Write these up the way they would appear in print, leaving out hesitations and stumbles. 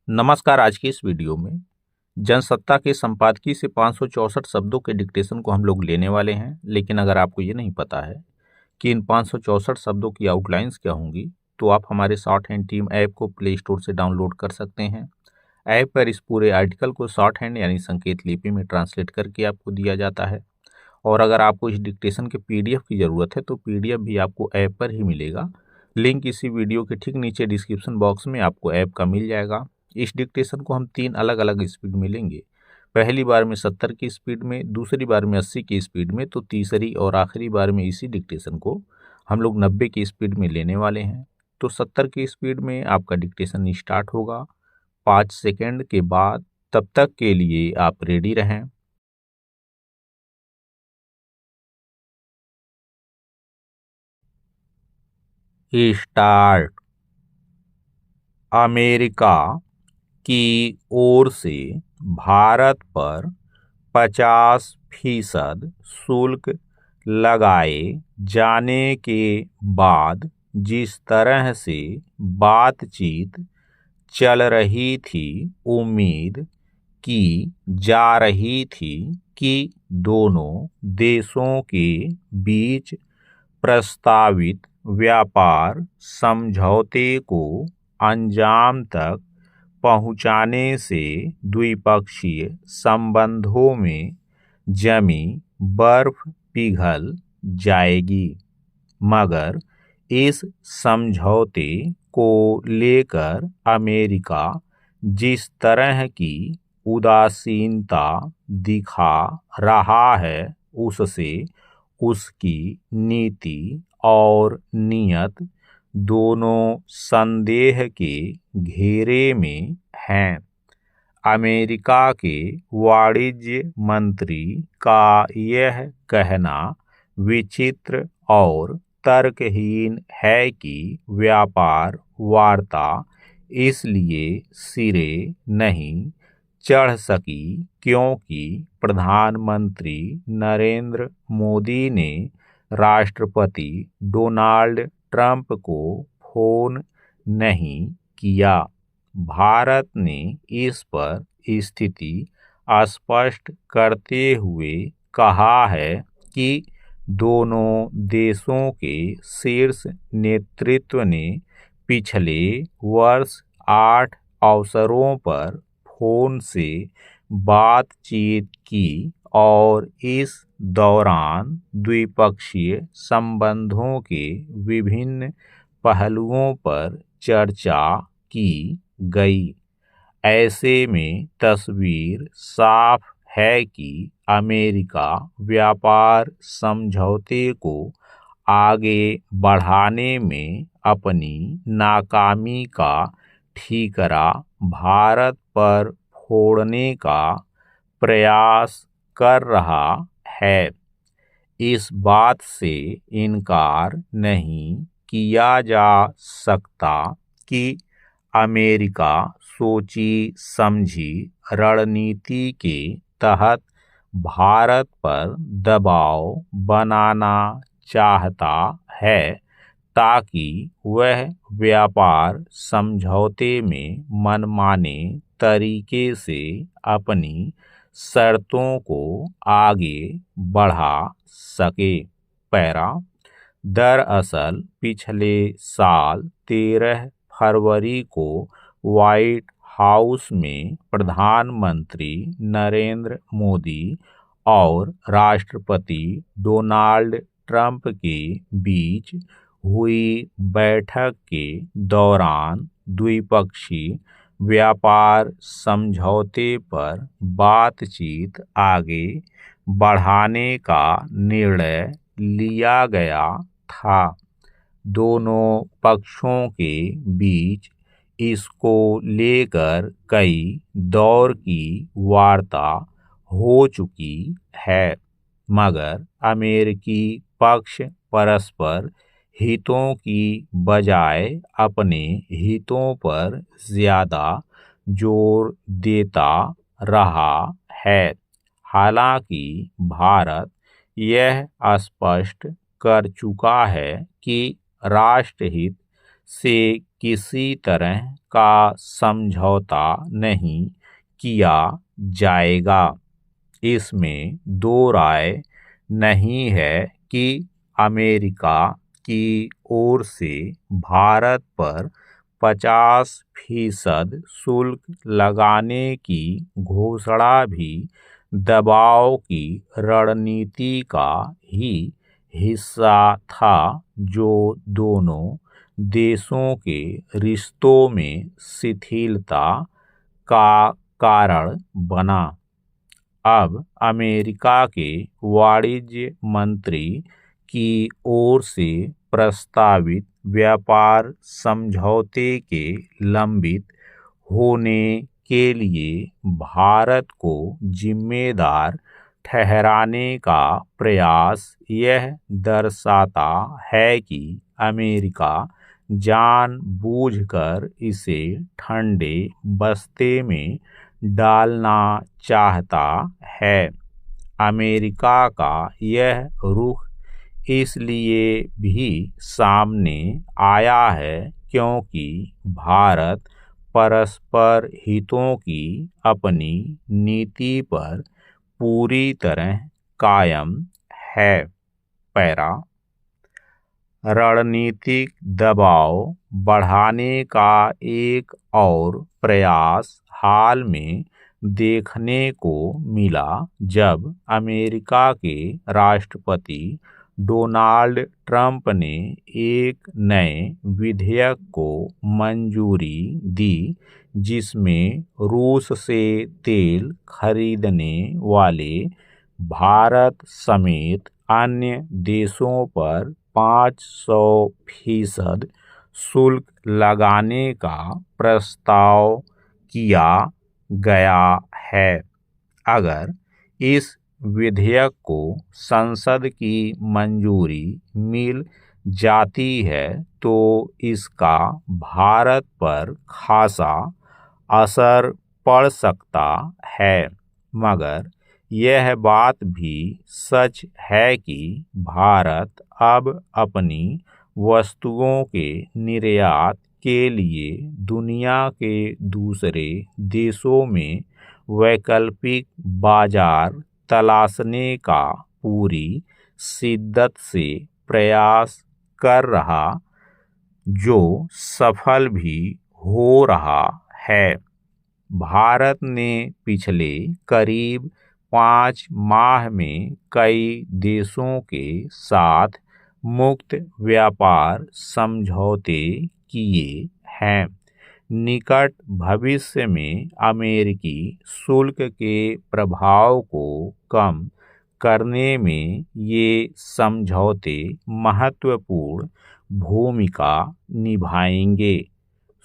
नमस्कार। आज की इस वीडियो में जनसत्ता के संपादकीय से 564 शब्दों के डिक्टेशन को हम लोग लेने वाले हैं। लेकिन अगर आपको ये नहीं पता है कि इन 564 शब्दों की आउटलाइंस क्या होंगी, तो आप हमारे शॉर्ट हैंड टीम ऐप को प्ले स्टोर से डाउनलोड कर सकते हैं। ऐप पर इस पूरे आर्टिकल को शॉर्ट हैंड यानी संकेत लिपि में ट्रांसलेट करके आपको दिया जाता है। और अगर आपको इस डिक्टेशन के पीडीएफ की ज़रूरत है तो पीडीएफ भी आपको ऐप पर ही मिलेगा। लिंक इसी वीडियो के ठीक नीचे डिस्क्रिप्शन बॉक्स में आपको ऐप का मिल जाएगा। इस डिक्टेशन को हम 3 अलग अलग स्पीड में लेंगे। पहली बार में 70 की स्पीड में, दूसरी बार में 80 की स्पीड में, तो तीसरी और आखिरी बार में इसी डिक्टेशन को हम लोग 90 की स्पीड में लेने वाले हैं। तो 70 की स्पीड में आपका डिक्टेशन स्टार्ट होगा 5 सेकेंड के बाद। तब तक के लिए आप रेडी रहें। स्टार्ट। अमेरिका की ओर से भारत पर 50% शुल्क लगाए जाने के बाद जिस तरह से बातचीत चल रही थी, उम्मीद की जा रही थी कि दोनों देशों के बीच प्रस्तावित व्यापार समझौते को अंजाम तक पहुंचाने से द्विपक्षीय संबंधों में जमी बर्फ पिघल जाएगी। मगर इस समझौते को लेकर अमेरिका जिस तरह की उदासीनता दिखा रहा है, उससे उसकी नीति और नीयत दोनों संदेह के घेरे में हैं। अमेरिका के वाणिज्य मंत्री का यह कहना विचित्र और तर्कहीन है कि व्यापार वार्ता इसलिए सिरे नहीं चढ़ सकी क्योंकि प्रधानमंत्री नरेंद्र मोदी ने राष्ट्रपति डोनाल्ड ट्रंप को फोन नहीं किया। भारत ने इस पर स्थिति स्पष्ट करते हुए कहा है कि दोनों देशों के शीर्ष नेतृत्व ने पिछले वर्ष 8 अवसरों पर फोन से बातचीत की और इस दौरान द्विपक्षीय संबंधों के विभिन्न पहलुओं पर चर्चा की गई। ऐसे में तस्वीर साफ है कि अमेरिका व्यापार समझौते को आगे बढ़ाने में अपनी नाकामी का ठीकरा भारत पर फोड़ने का प्रयास कर रहा है। इस बात से इनकार नहीं किया जा सकता कि अमेरिका सोची समझी रणनीति के तहत भारत पर दबाव बनाना चाहता है ताकि वह व्यापार समझौते में मनमाने तरीके से अपनी शर्तों को आगे बढ़ा सके। पैरा दरअसल पिछले साल 13 फरवरी को व्हाइट हाउस में प्रधानमंत्री नरेंद्र मोदी और राष्ट्रपति डोनाल्ड ट्रंप के बीच हुई बैठक के दौरान द्विपक्षीय व्यापार समझौते पर बातचीत आगे बढ़ाने का निर्णय लिया गया था। दोनों पक्षों के बीच इसको लेकर कई दौर की वार्ता हो चुकी है, मगर अमेरिकी पक्ष परस्पर हितों की बजाय अपने हितों पर ज़्यादा जोर देता रहा है। हालांकि भारत यह स्पष्ट कर चुका है कि राष्ट्रहित से किसी तरह का समझौता नहीं किया जाएगा। इसमें दो राय नहीं है कि अमेरिका की ओर से भारत पर 50% शुल्क लगाने की घोषणा भी दबाव की रणनीति का ही हिस्सा था, जो दोनों देशों के रिश्तों में शिथिलता का कारण बना। अब अमेरिका के वाणिज्य मंत्री की ओर से प्रस्तावित व्यापार समझौते के लंबित होने के लिए भारत को जिम्मेदार ठहराने का प्रयास यह दर्शाता है कि अमेरिका जानबूझकर इसे ठंडे बस्ते में डालना चाहता है। अमेरिका का यह रुख इसलिए भी सामने आया है क्योंकि भारत परस्पर हितों की अपनी नीति पर पूरी तरह कायम है। पैरा रणनीतिक दबाव बढ़ाने का एक और प्रयास हाल में देखने को मिला जब अमेरिका के राष्ट्रपति डोनाल्ड ट्रंप ने एक नए विधेयक को मंजूरी दी जिसमें रूस से तेल खरीदने वाले भारत समेत अन्य देशों पर 500% शुल्क लगाने का प्रस्ताव किया गया है। अगर इस विधेयक को संसद की मंजूरी मिल जाती है तो इसका भारत पर खासा असर पड़ सकता है, मगर यह बात भी सच है कि भारत अब अपनी वस्तुओं के निर्यात के लिए दुनिया के दूसरे देशों में वैकल्पिक बाजार तलाशने का पूरी शिद्दत से प्रयास कर रहा, जो सफल भी हो रहा है। भारत ने पिछले करीब 5 माह में कई देशों के साथ मुक्त व्यापार समझौते किए हैं। निकट भविष्य में अमेरिकी शुल्क के प्रभाव को कम करने में ये समझौते महत्वपूर्ण भूमिका निभाएंगे।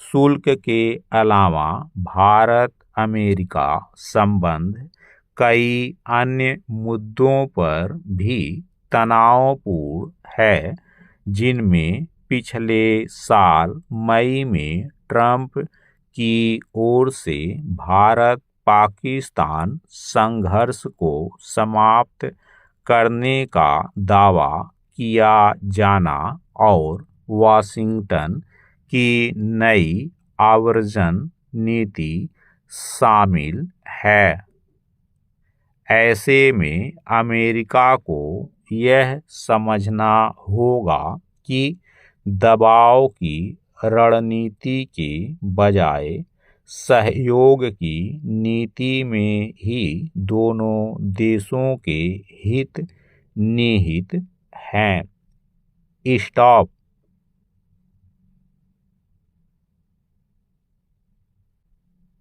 शुल्क के अलावा भारत अमेरिका संबंध कई अन्य मुद्दों पर भी तनावपूर्ण है, जिनमें पिछले साल मई में ट्रंप की ओर से भारत पाकिस्तान संघर्ष को समाप्त करने का दावा किया जाना और वाशिंगटन की नई आव्रजन नीति शामिल है। ऐसे में अमेरिका को यह समझना होगा कि दबाव की रणनीति के बजाय सहयोग की नीति में ही दोनों देशों के हित निहित हैं। स्टॉप।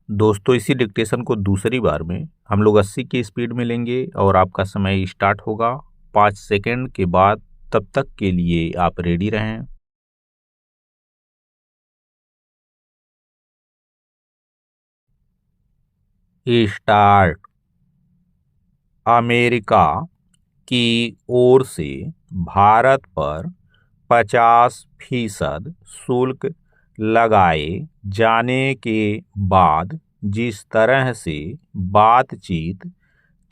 दोस्तों, इसी डिक्टेशन को दूसरी बार में हम लोग 80 की स्पीड में लेंगे और आपका समय स्टार्ट होगा 5 सेकंड के बाद। तब तक के लिए आप रेडी रहें। स्टार्ट। अमेरिका की ओर से भारत पर 50% शुल्क लगाए जाने के बाद जिस तरह से बातचीत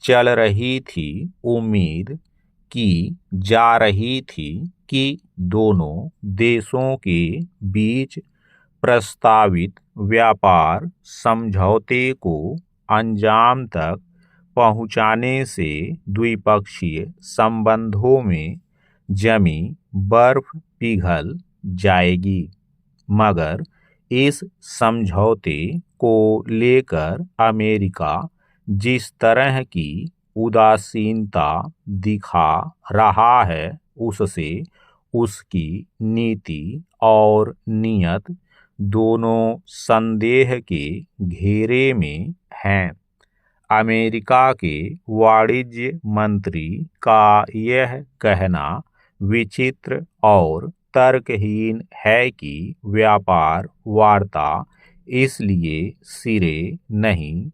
चल रही थी, उम्मीद की जा रही थी कि दोनों देशों के बीच प्रस्तावित व्यापार समझौते को अंजाम तक पहुंचाने से द्विपक्षीय संबंधों में जमी बर्फ पिघल जाएगी। मगर इस समझौते को लेकर अमेरिका जिस तरह की उदासीनता दिखा रहा है, उससे उसकी नीति और नीयत दोनों संदेह के घेरे में हैं। अमेरिका के वाणिज्य मंत्री का यह कहना विचित्र और तर्कहीन है कि व्यापार वार्ता इसलिए सिरे नहीं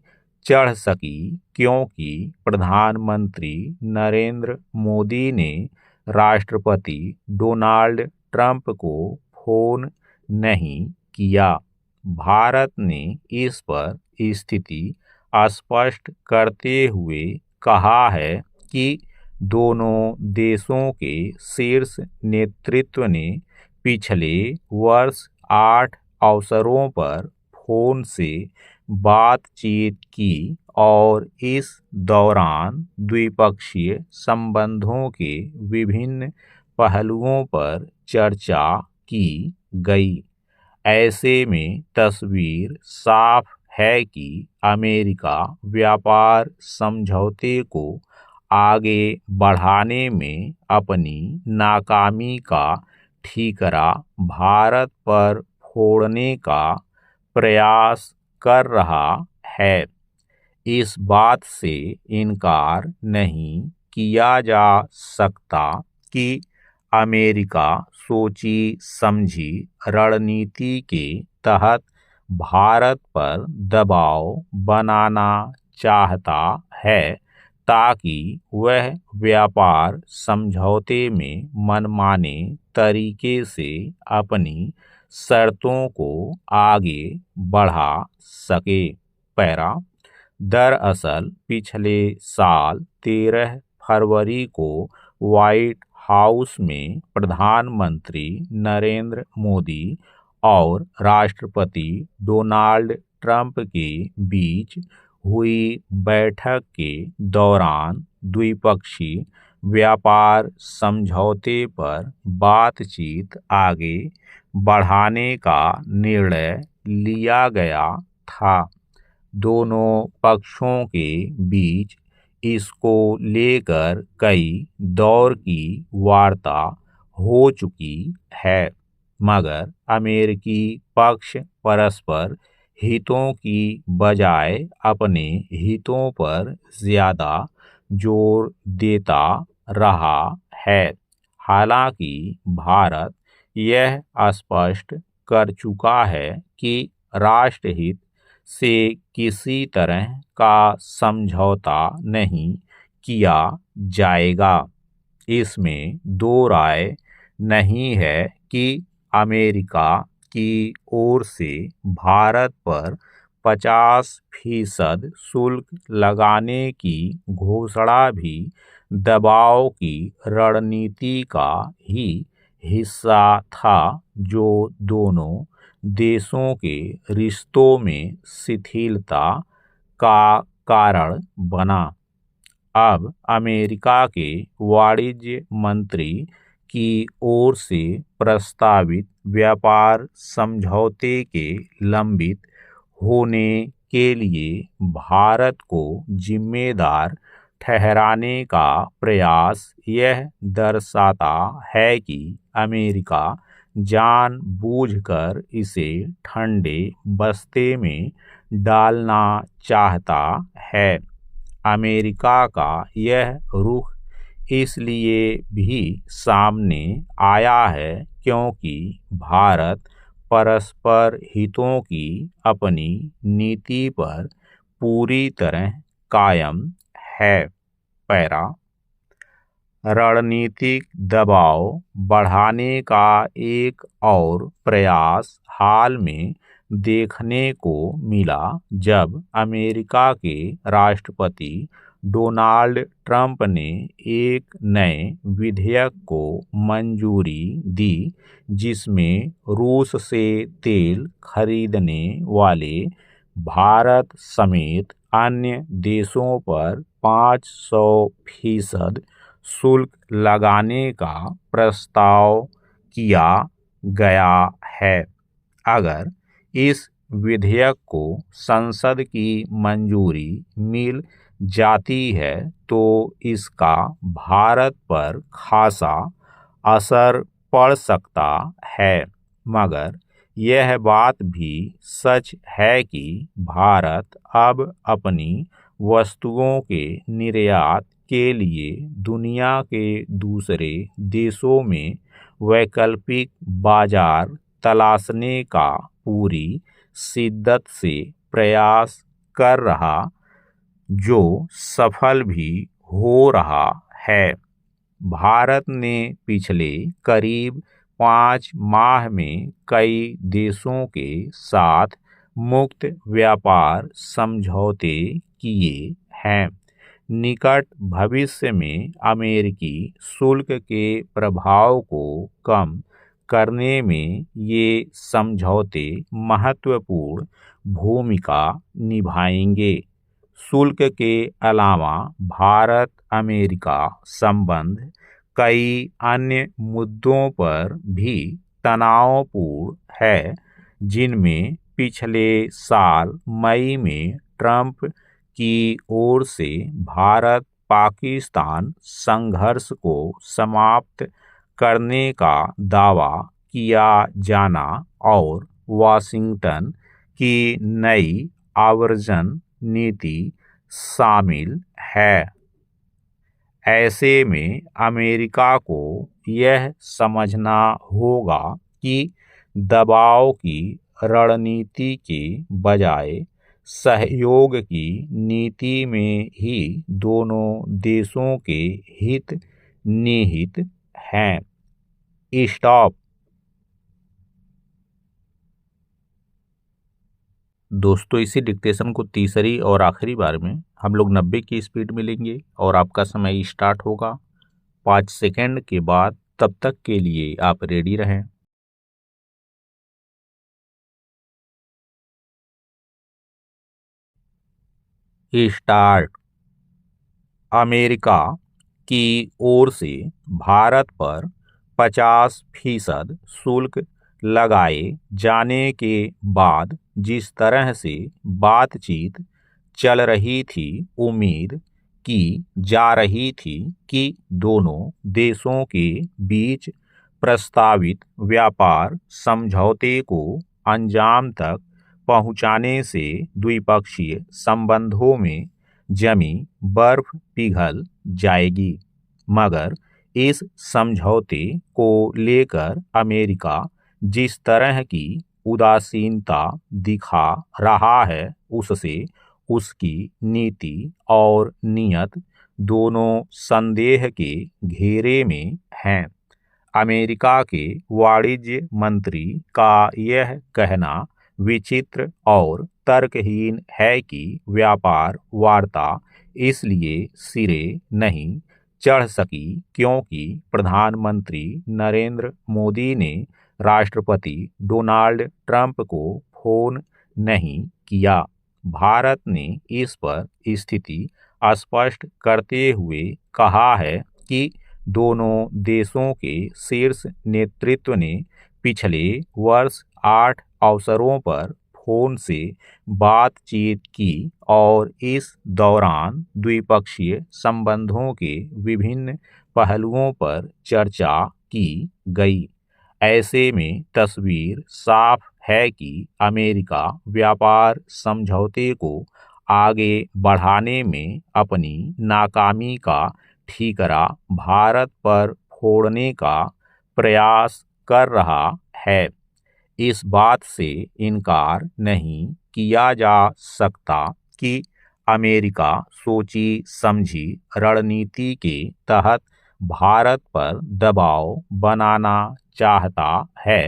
चढ़ सकी क्योंकि प्रधानमंत्री नरेंद्र मोदी ने राष्ट्रपति डोनाल्ड ट्रंप को फोन नहीं किया। भारत ने इस पर स्थिति स्पष्ट करते हुए कहा है कि दोनों देशों के शीर्ष नेतृत्व ने पिछले वर्ष 8 अवसरों पर फोन से बातचीत की और इस दौरान द्विपक्षीय संबंधों के विभिन्न पहलुओं पर चर्चा की गई। ऐसे में तस्वीर साफ है कि अमेरिका व्यापार समझौते को आगे बढ़ाने में अपनी नाकामी का ठीकरा भारत पर फोड़ने का प्रयास कर रहा है। इस बात से इनकार नहीं किया जा सकता कि अमेरिका सोची समझी रणनीति के तहत भारत पर दबाव बनाना चाहता है ताकि वह व्यापार समझौते में मनमाने तरीके से अपनी शर्तों को आगे बढ़ा सके। पैरा दरअसल पिछले साल 13 फरवरी को व्हाइट हाउस में प्रधानमंत्री नरेंद्र मोदी और राष्ट्रपति डोनाल्ड ट्रंप के बीच हुई बैठक के दौरान द्विपक्षीय व्यापार समझौते पर बातचीत आगे बढ़ाने का निर्णय लिया गया था। दोनों पक्षों के बीच इसको लेकर कई दौर की वार्ता हो चुकी है, मगर अमेरिकी पक्ष परस्पर हितों की बजाय अपने हितों पर ज्यादा जोर देता रहा है। हालांकि भारत यह स्पष्ट कर चुका है कि राष्ट्रहित से किसी तरह का समझौता नहीं किया जाएगा। इसमें दो राय नहीं है कि अमेरिका की ओर से भारत पर 50% शुल्क लगाने की घोषणा भी दबाव की रणनीति का ही हिस्सा था, जो दोनों देशों के रिश्तों में शिथिलता का कारण बना। अब अमेरिका के वाणिज्य मंत्री की ओर से प्रस्तावित व्यापार समझौते के लंबित होने के लिए भारत को जिम्मेदार ठहराने का प्रयास यह दर्शाता है कि अमेरिका जानबूझकर इसे ठंडे बस्ते में डालना चाहता है। अमेरिका का यह रुख इसलिए भी सामने आया है क्योंकि भारत परस्पर हितों की अपनी नीति पर पूरी तरह कायम है। पैरा रणनीतिक दबाव बढ़ाने का एक और प्रयास हाल में देखने को मिला जब अमेरिका के राष्ट्रपति डोनाल्ड ट्रंप ने एक नए विधेयक को मंजूरी दी जिसमें रूस से तेल खरीदने वाले भारत समेत अन्य देशों पर 500% शुल्क लगाने का प्रस्ताव किया गया है। अगर इस विधेयक को संसद की मंजूरी मिल जाती है तो इसका भारत पर खासा असर पड़ सकता है, मगर यह बात भी सच है कि भारत अब अपनी वस्तुओं के निर्यात के लिए दुनिया के दूसरे देशों में वैकल्पिक बाजार तलाशने का पूरी शिद्दत से प्रयास कर रहा, जो सफल भी हो रहा है। भारत ने पिछले करीब 5 माह में कई देशों के साथ मुक्त व्यापार समझौते किए हैं। निकट भविष्य में अमेरिकी शुल्क के प्रभाव को कम करने में ये समझौते महत्वपूर्ण भूमिका निभाएंगे। शुल्क के अलावा भारत अमेरिका संबंध कई अन्य मुद्दों पर भी तनावपूर्ण है, जिनमें पिछले साल मई में ट्रंप की ओर से भारत पाकिस्तान संघर्ष को समाप्त करने का दावा किया जाना और वाशिंगटन की नई आव्रजन नीति शामिल है। ऐसे में अमेरिका को यह समझना होगा कि दबाव की रणनीति के बजाय सहयोग की नीति में ही दोनों देशों के हित निहित हैं। स्टॉप। दोस्तों, इसी डिक्टेशन को तीसरी और आखिरी बार में हम लोग 90 की स्पीड में लेंगे और आपका समय स्टार्ट होगा 5 सेकंड के बाद। तब तक के लिए आप रेडी रहें। स्टार्ट। अमेरिका की ओर से भारत पर 50% शुल्क लगाए जाने के बाद जिस तरह से बातचीत चल रही थी, उम्मीद की जा रही थी कि दोनों देशों के बीच प्रस्तावित व्यापार समझौते को अंजाम तक पहुंचाने से द्विपक्षीय संबंधों में जमी बर्फ पिघल जाएगी। मगर इस समझौते को लेकर अमेरिका जिस तरह की उदासीनता दिखा रहा है, उससे उसकी नीति और नीयत दोनों संदेह के घेरे में हैं। अमेरिका के वाणिज्य मंत्री का यह कहना विचित्र और तर्कहीन है कि व्यापार वार्ता इसलिए सिरे नहीं चढ़ सकी क्योंकि प्रधानमंत्री नरेंद्र मोदी ने राष्ट्रपति डोनाल्ड ट्रंप को फोन नहीं किया। भारत ने इस पर स्थिति स्पष्ट करते हुए कहा है कि दोनों देशों के शीर्ष नेतृत्व ने पिछले वर्ष 8 अवसरों पर फोन से बातचीत की और इस दौरान द्विपक्षीय संबंधों के विभिन्न पहलुओं पर चर्चा की गई। ऐसे में तस्वीर साफ है कि अमेरिका व्यापार समझौते को आगे बढ़ाने में अपनी नाकामी का ठीकरा भारत पर फोड़ने का प्रयास कर रहा है। इस बात से इनकार नहीं किया जा सकता कि अमेरिका सोची समझी रणनीति के तहत भारत पर दबाव बनाना चाहता है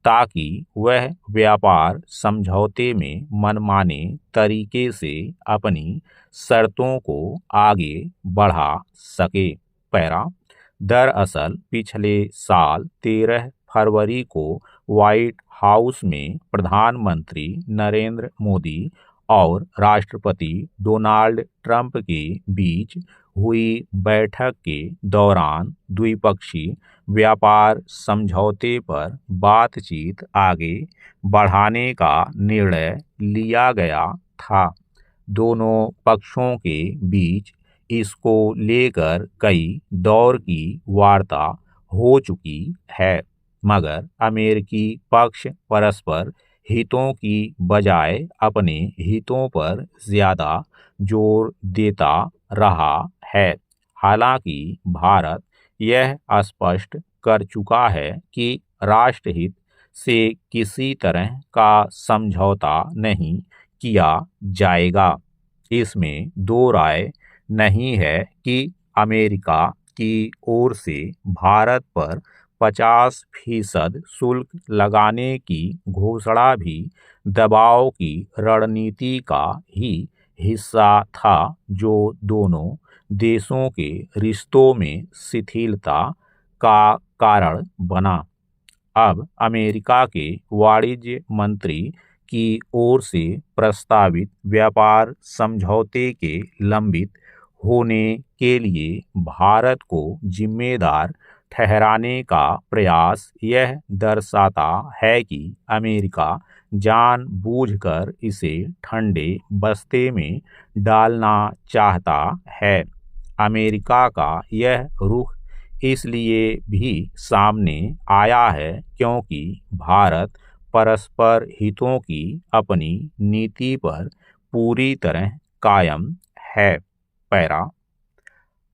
ताकि वह व्यापार समझौते में मनमाने तरीके से अपनी शर्तों को आगे बढ़ा सके। पैरा दरअसल पिछले साल 13 फरवरी को व्हाइट हाउस में प्रधानमंत्री नरेंद्र मोदी और राष्ट्रपति डोनाल्ड ट्रंप के बीच हुई बैठक के दौरान द्विपक्षीय व्यापार समझौते पर बातचीत आगे बढ़ाने का निर्णय लिया गया था। दोनों पक्षों के बीच इसको लेकर कई दौर की वार्ता हो चुकी है, मगर अमेरिकी पक्ष परस्पर हितों की बजाय अपने हितों पर ज़्यादा जोर देता रहा है। हालांकि भारत यह स्पष्ट कर चुका है कि राष्ट्रहित से किसी तरह का समझौता नहीं किया जाएगा। इसमें दो राय नहीं है कि अमेरिका की ओर से भारत पर 50% शुल्क लगाने की घोषणा भी दबाव की रणनीति का ही हिस्सा था, जो दोनों देशों के रिश्तों में शिथिलता का कारण बना। अब अमेरिका के वाणिज्य मंत्री की ओर से प्रस्तावित व्यापार समझौते के लंबित होने के लिए भारत को जिम्मेदार ठहराने का प्रयास यह दर्शाता है कि अमेरिका जानबूझकर इसे ठंडे बस्ते में डालना चाहता है। अमेरिका का यह रुख इसलिए भी सामने आया है क्योंकि भारत परस्पर हितों की अपनी नीति पर पूरी तरह कायम है। पैरा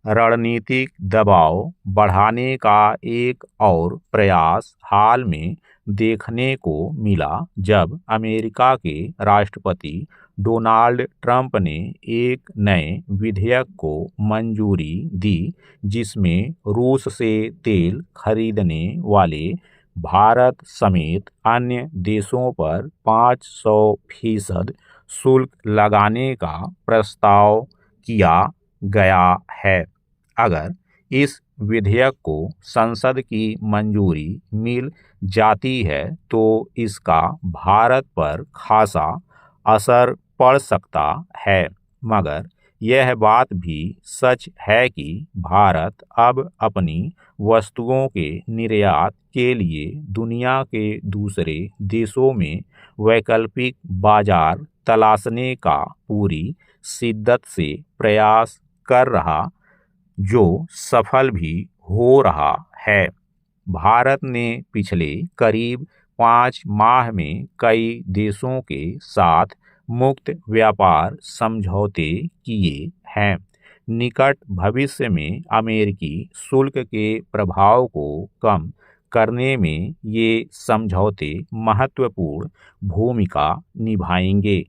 रणनीतिक दबाव बढ़ाने का एक और प्रयास हाल में देखने को मिला जब अमेरिका के राष्ट्रपति डोनाल्ड ट्रंप ने एक नए विधेयक को मंजूरी दी जिसमें रूस से तेल खरीदने वाले भारत समेत अन्य देशों पर 500% शुल्क लगाने का प्रस्ताव किया गया है। अगर इस विधेयक को संसद की मंजूरी मिल जाती है तो इसका भारत पर खासा असर पड़ सकता है, मगर यह बात भी सच है कि भारत अब अपनी वस्तुओं के निर्यात के लिए दुनिया के दूसरे देशों में वैकल्पिक बाजार तलाशने का पूरी शिद्दत से प्रयास कर रहा, जो सफल भी हो रहा है। भारत ने पिछले करीब 5 माह में कई देशों के साथ मुक्त व्यापार समझौते किए हैं। निकट भविष्य में अमेरिकी शुल्क के प्रभाव को कम करने में ये समझौते महत्वपूर्ण भूमिका निभाएंगे।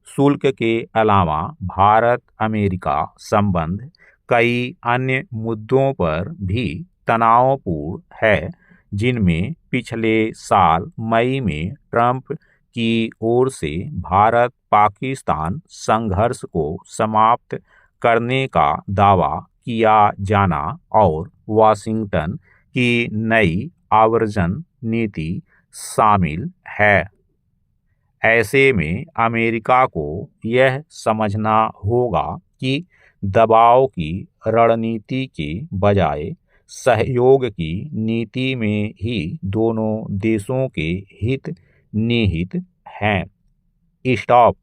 शुल्क के अलावा भारत अमेरिका संबंध कई अन्य मुद्दों पर भी तनावपूर्ण है, जिनमें पिछले साल मई में ट्रंप की ओर से भारत पाकिस्तान संघर्ष को समाप्त करने का दावा किया जाना और वाशिंगटन की नई आव्रजन नीति शामिल है। ऐसे में अमेरिका को यह समझना होगा कि दबाव की रणनीति के बजाय सहयोग की नीति में ही दोनों देशों के हित निहित हैं। स्टॉप।